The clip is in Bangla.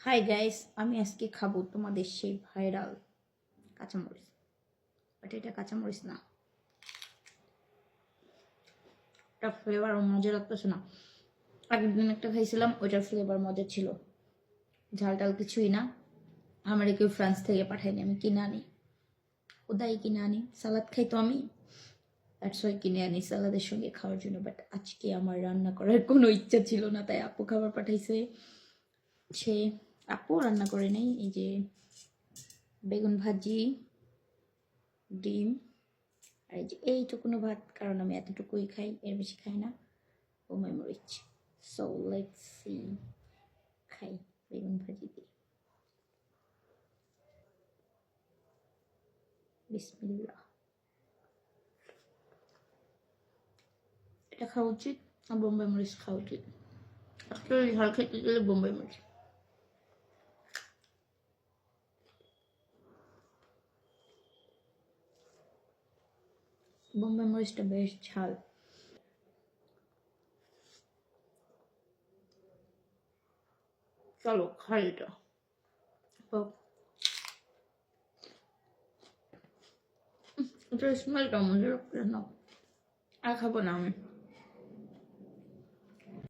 হাই গাইস, আমি আজকে খাবো তোমাদের সেই ভাইরাল কাঁচামরিচ। বাট এটা কাঁচামরিচ না, এটা ফ্লেভার মজা লাগতেছে না। আগের দিন একটা খাইছিলাম, ওইটার ফ্লেভার মজা ছিল। ঝাল টাল কিছুই না। আমার কেউ ফ্রান্স থেকে পাঠায়নি, আমি কিনে আনি, ওদাই কিনে আনি। সালাদ খাই তো আমি, দ্যাটস ওয়াই কিনে আনি সালাদের সঙ্গে খাওয়ার জন্য। বাট আজকে আমার রান্না করার কোনো ইচ্ছা ছিল না, তাই আপু খাবার পাঠাইছে। সে আপু রান্না করে নেই, এই যে বেগুন ভাজি, ডিম, আর এই যে এইটুকুনো ভাত, কারণ আমি এতটুকুই খাই, এর বেশি খাই না। ও মাই মরিচ। সো লেটস সি, খাই বেগুন ভাজি দিয়ে। বিসমিল্লাহ। এটা খাওয়া উচিত, আর বোম্বাই মরিচ খাওয়া উচিত। অ্যাকচুয়ালি ঝাল খেতে গেলে বোম্বাই মরিচ। বোম্বাই মরিচটা বেশ ঝাল। চলো খাই এটা। এটার স্মেলটা মজা লাগছে না, আর খাবো না আমি।